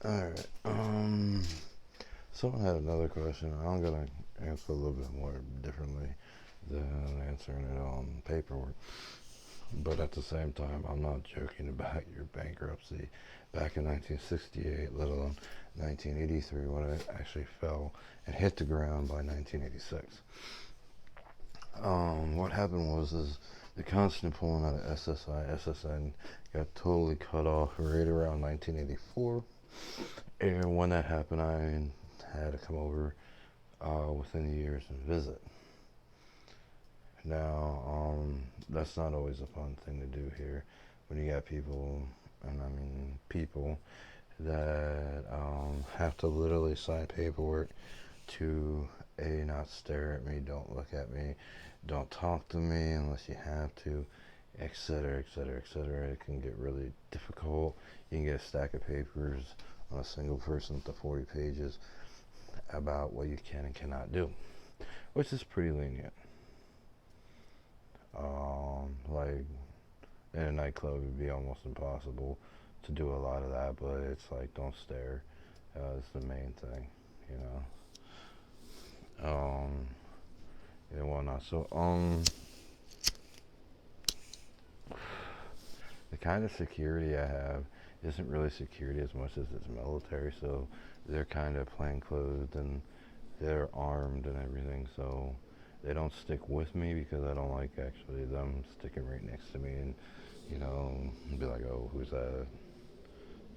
Alright, someone had another question. I'm gonna answer a little bit more differently than answering it on paperwork. But at the same time, I'm not joking about your bankruptcy back in 1968, let alone 1983 when it actually fell and hit the ground by 1986. What happened was is the constant pulling out of SSN got totally cut off right around 1984. And when that happened, I had to come over within the years and visit. Now, that's not always a fun thing to do here when you got people, and I mean people, that have to literally sign paperwork to A, not stare at me, don't look at me, don't talk to me unless you have to, etc., etc., etc. It can get really difficult. You can get a stack of papers on a single person to 40 pages about what you can and cannot do, which is pretty lenient. Like in a nightclub, it'd be almost impossible to do a lot of that, but it's like don't stare. It's the main thing, you know. And whatnot. So, the kind of security I have isn't really security as much as it's military. So they're kind of plainclothed and they're armed and everything. So they don't stick with me because I don't like actually them sticking right next to me and be like, oh, who's that?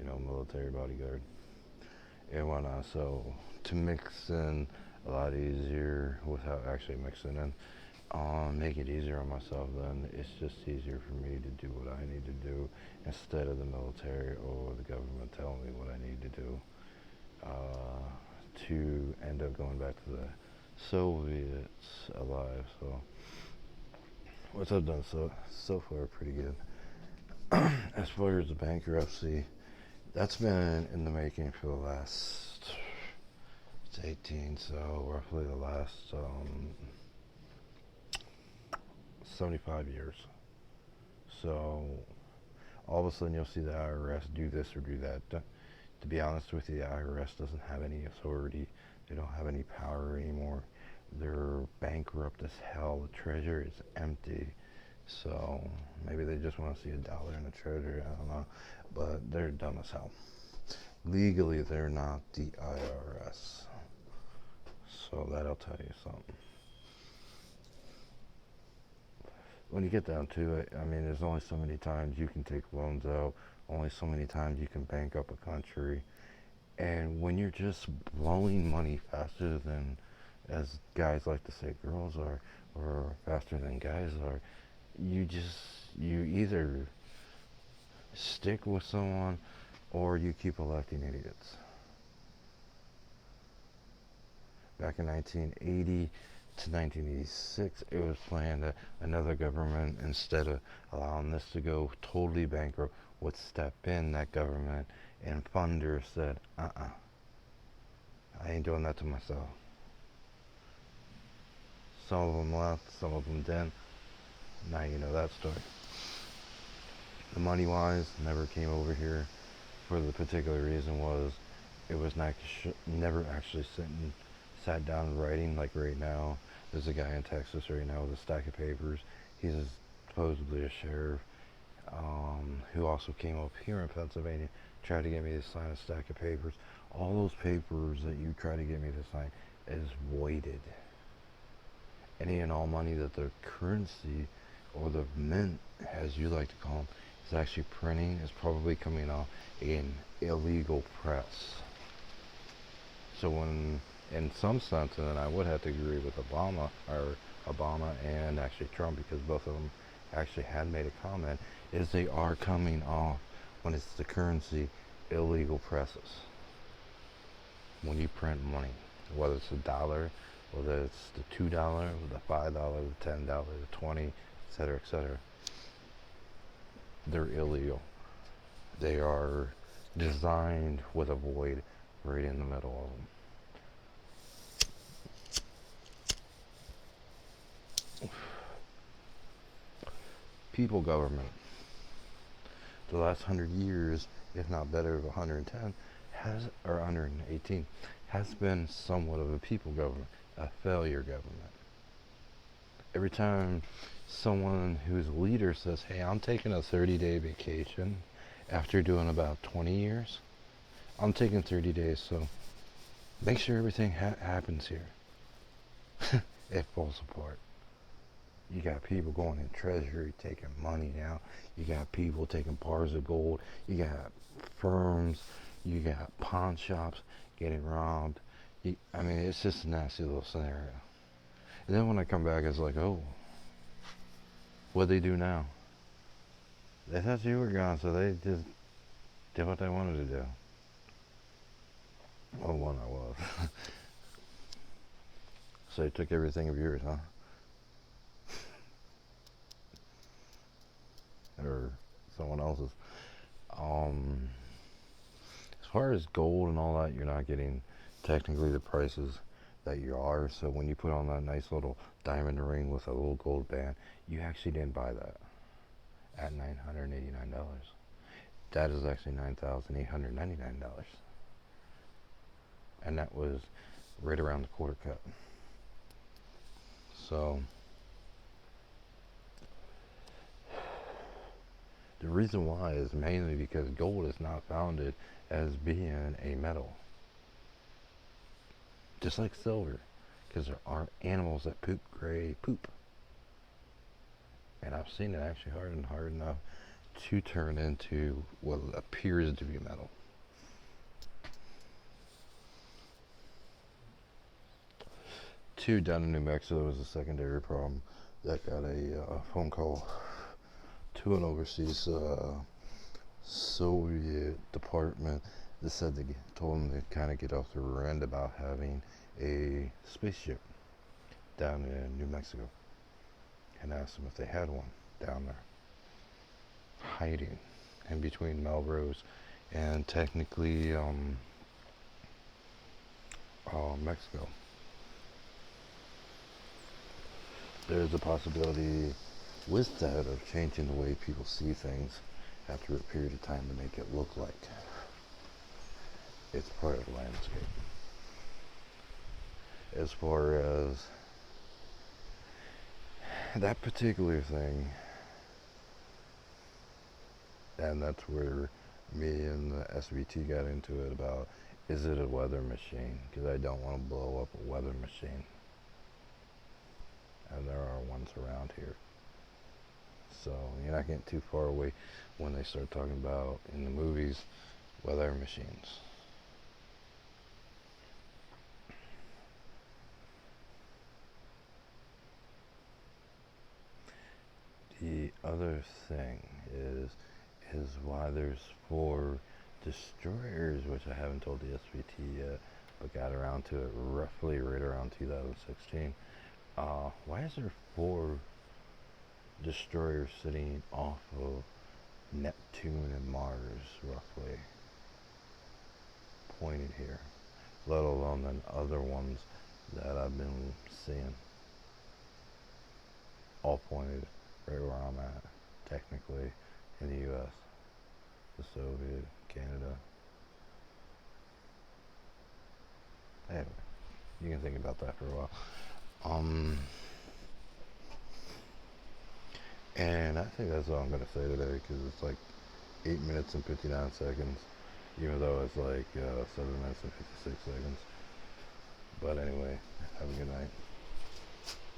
Military bodyguard and whatnot. So to mix in a lot easier without actually mixing in. Make it easier on myself, then it's just easier for me to do what I need to do instead of the military or the government telling me what I need to do to end up going back to the Soviets alive. So, what I've done so far pretty good. As far as the bankruptcy, that's been in the making for the last, it's 18, so roughly the last 75 years. So all of a sudden you'll see the IRS do this or do that. To be honest with you, the IRS doesn't have any authority. They don't have any power anymore. They're bankrupt as hell. The treasury is empty. So maybe they just want to see a dollar in the treasury. I don't know. But they're dumb as hell. Legally, they're not the IRS. So that'll tell you something. When you get down to it, I mean, there's only so many times you can take loans out, only so many times you can bank up a country. And when you're just blowing money faster than, as guys like to say, girls are, or faster than guys are, you either stick with someone or you keep electing idiots. Back in 1980 to 1986, it was planned that another government, instead of allowing this to go totally bankrupt, would step in, that government, and funders said, I ain't doing that to myself. Some of them left, some of them didn't. Now you know that story. The money wise never came over here for the particular reason was it was not never actually sat down and writing like right now. There's a guy in Texas right now with a stack of papers. He's supposedly a sheriff who also came up here in Pennsylvania, tried to get me to sign a stack of papers. All those papers that you try to get me to sign is voided. Any and all money that the currency or the mint, as you like to call them, is actually printing is probably coming off an illegal press. So when, in some sense, and I would have to agree with Obama and actually Trump, because both of them actually had made a comment, is they are coming off, when it's the currency, illegal presses. When you print money, whether it's $1, whether it's the $2, the $5, the $10, the 20, etc., etc., they're illegal. They are designed with a void right in the middle of them. People government. The last 100 years, if not better, of 110, has, or 118, has been somewhat of a people government, a failure government. Every time someone who's a leader says, hey, I'm taking a 30-day vacation after doing about 20 years, I'm taking 30 days, so make sure everything happens here. It falls apart. You got people going in treasury taking money now. You got people taking bars of gold. You got firms. You got pawn shops getting robbed. I mean, it's just a nasty little scenario. And then when I come back, it's like, oh, what they do now? They thought you were gone, so they just did what they wanted to do. Well, one I was. So they took everything of yours, huh? Or someone else's. As far as gold and all that, you're not getting technically the prices that you are. So when you put on that nice little diamond ring with a little gold band, you actually didn't buy that at $989. That is actually $9,899. And that was right around the quarter cut. So the reason why is mainly because gold is not founded as being a metal. Just like silver. Because there are animals that poop gray poop. And I've seen it actually harden hard enough to turn into what appears to be metal. Two, down in New Mexico was a secondary problem that got a phone call to an overseas Soviet department that said they told them to kind of get off the end about having a spaceship down in New Mexico, and asked them if they had one down there hiding in between Melrose and technically Mexico. There's a possibility with that of changing the way people see things after a period of time to make it look like it's part of the landscape. As far as that particular thing, and that's where me and the SVT got into it about, is it a weather machine? Because I don't want to blow up a weather machine. And there are ones around here. So you're not getting too far away when they start talking about, in the movies, weather machines. The other thing is why there's 4 destroyers, which I haven't told the SVT yet, but got around to it roughly right around 2016. Why is there 4 destroyers sitting off of Neptune and Mars, roughly pointed here, let alone the other ones that I've been seeing, all pointed right where I'm at, technically, in the U.S., the Soviet, Canada. Anyway, you can think about that for a while. And I think that's all I'm going to say today, because it's like 8 minutes and 59 seconds, even though it's like 7 minutes and 56 seconds. But anyway.